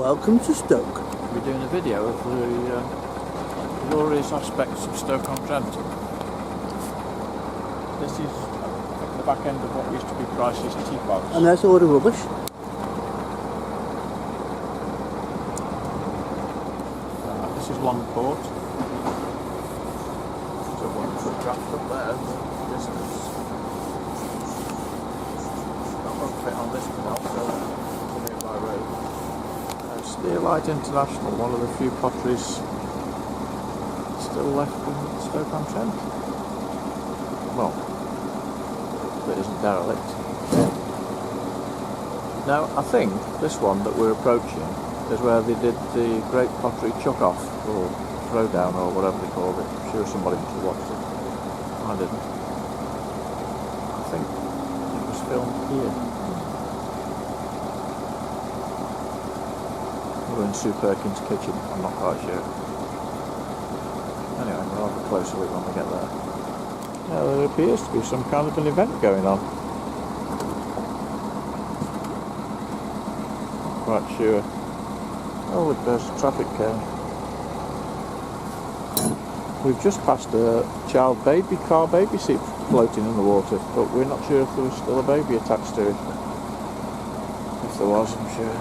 Welcome to Stoke. We're doing a video of the glorious aspects of Stoke-on-Trent. This is the back end of what used to be Price's teapots. And there's all the rubbish. This is Longport. So one foot draft up there. Distance. That won't fit on this canal, so it's nearby road. Steelite International, one of the few potteries still left in Stoke-on-Trent. Well, that isn't derelict. Now, I think this one that we're approaching is where they did the Great Pottery Chuck-Off, or Throwdown, or whatever they called it. I'm sure somebody must have watched it. I didn't. I think it was filmed here. We're in Sue Perkins' kitchen, I'm not quite sure. Anyway, we'll have a closer look when we get there. Now, there appears to be some kind of an event going on. Not quite sure. Oh, look, there's a traffic cone. We've just passed a car baby seat floating in the water, but we're not sure if there was still a baby attached to it. If there was, I'm sure.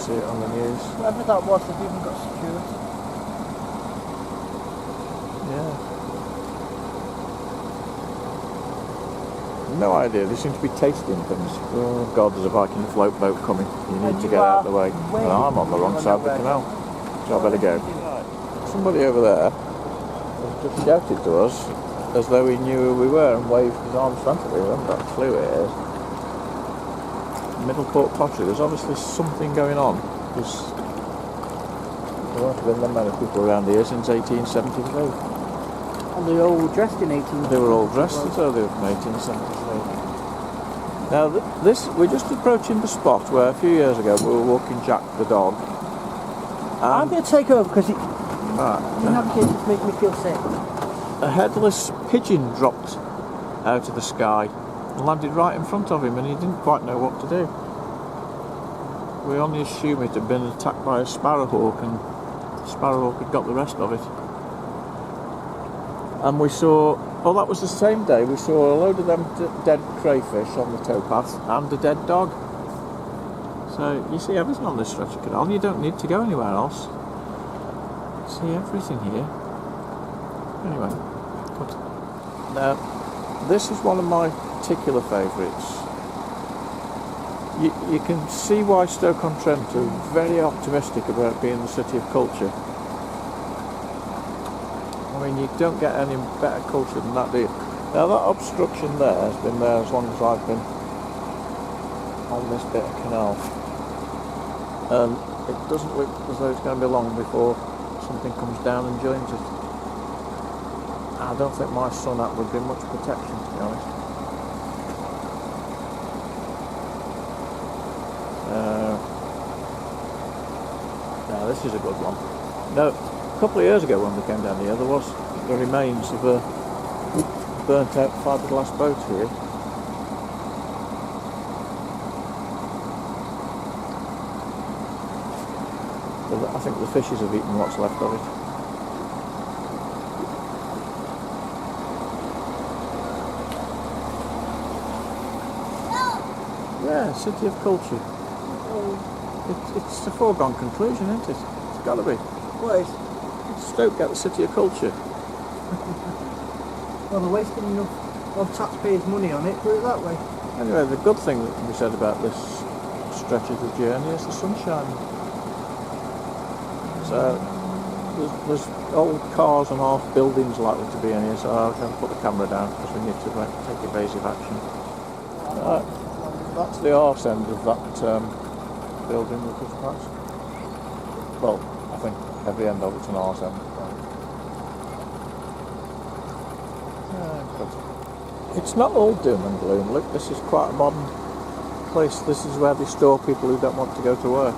See it on the news. Whatever that was, they've even got security. Yeah. No idea, they seem to be tasting things. Oh God, there's a Viking float boat coming. You need to get out of the way. And I'm on the wrong side of the canal, so I better go. Somebody over there has just shouted to us as though he knew who we were and waved his arms frantically. I haven't got a clue who it is. Middleport Pottery, there's obviously something going on, because there haven't been that many people around here since 1873. And they all were dressed in 1873. They were all dressed as though they were from 1873. Now we're just approaching the spot where a few years ago we were walking Jack the dog. I'm going to take over because the navigators make me feel sick. A headless pigeon dropped out of the sky and landed right in front of him, and he didn't quite know what to do. We only assume it had been attacked by a sparrowhawk, and the sparrowhawk had got the rest of it. And we saw, that was the same day, we saw a load of them dead crayfish on the towpath and a dead dog. So you see everything on this stretch of canal, you don't need to go anywhere else. See everything here. Anyway, now this is one of my particular favourites. You can see why Stoke-on-Trent are very optimistic about being the city of culture. I mean, you don't get any better culture than that, do you? Now that obstruction there has been there as long as I've been on this bit of canal. And it doesn't look as though it's going to be long before something comes down and joins it. I don't think my sun hat would be much protection, to be honest. Now this is a good one. Now, a couple of years ago when we came down here, there was the remains of a burnt out fiberglass boat here. But I think the fishes have eaten what's left of it. Yeah, city of culture. It's a foregone conclusion, isn't it? It's got to be. What is? Stoke get the city of culture. Well, they're wasting enough of taxpayers' money on it, put it that way. Anyway, the good thing that can be said about this stretch of the journey is the sunshine. So there's old cars and half buildings likely to be in here, so I'll have to put the camera down because we need to take evasive action. That's the arse end of that building we've just passed. Well, I think every end of it's an arse end. It's not all doom and gloom. Look, this is quite a modern place. This is where they store people who don't want to go to work.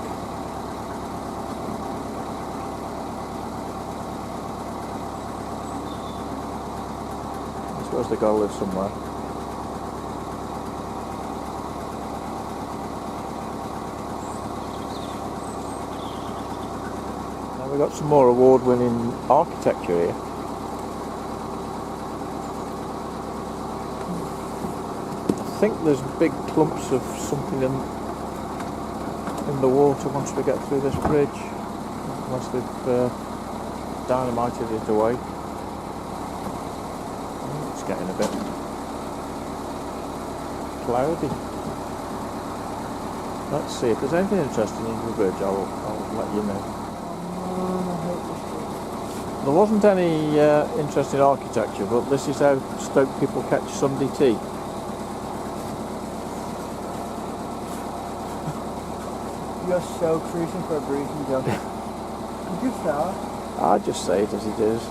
I suppose they've got to live somewhere. we've got some more award-winning architecture here. I think there's big clumps of something in the water once we get through this bridge, unless they've dynamited it away. It's getting a bit cloudy. Let's see if there's anything interesting under the bridge. I'll let you know. There wasn't any interesting architecture, but this is how Stoke people catch Sunday tea. You're so cruising for a breathing job. You just are. I just say it as it is.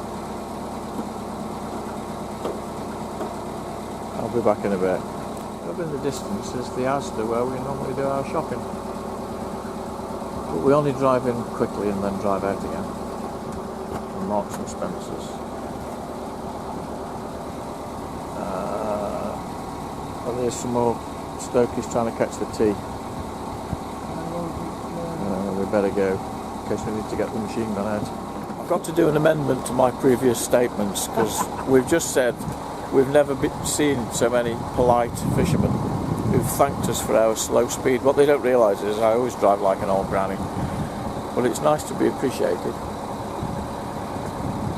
I'll be back in a bit. Up in the distance is the Asda where we normally do our shopping. But we only drive in quickly and then drive out again. And Marks and Spencer's. And there's some more Stokies trying to catch the tea. We better go, in case we need to get the machine gun out. I've got to do an amendment to my previous statements, because we've just said we've never seen so many polite fishermen who've thanked us for our slow speed. What they don't realise is I always drive like an old granny, but it's nice to be appreciated.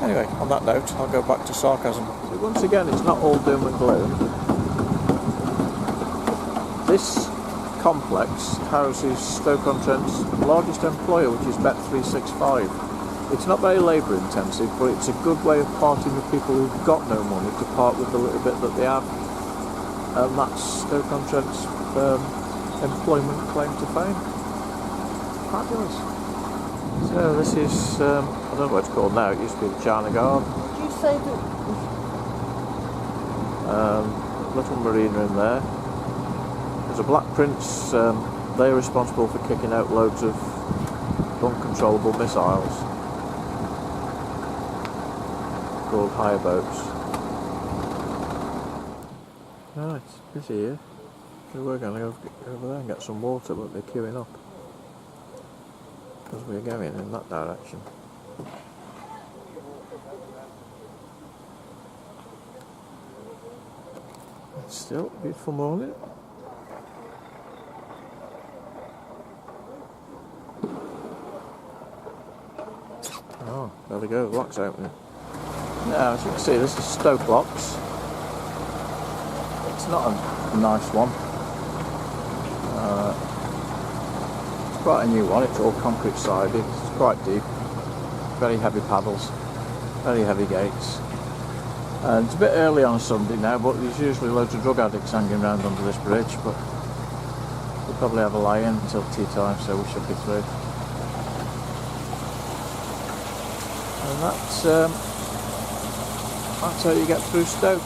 Anyway, on that note, I'll go back to sarcasm. So once again, it's not all doom and gloom. This complex houses Stoke-on-Trent's largest employer, which is Bet365. It's not very labour intensive, but it's a good way of parting with people who've got no money to part with the little bit that they have. And that's Stoke-on-Trent's employment claim to fame. Fabulous. So this is, I don't know what it's called now, it used to be the China Guard. Did you say that? Little marina in there. There's a Black Prince, they're responsible for kicking out loads of uncontrollable missiles called hire boats. Oh, it's busy here. We were going to go over there and get some water, but they're queuing up because we're going in that direction. It's still a beautiful morning. Oh, there we go, the lock's opening. Now, as you can see, this is Stoke locks. It's not a nice one. It's quite a new one, it's all concrete sided, it's quite deep, very heavy paddles, very heavy gates. And it's a bit early on a Sunday now, but there's usually loads of drug addicts hanging around under this bridge, but we'll probably have a lie-in until tea time, so we should be through. And that's how you get through Stoke.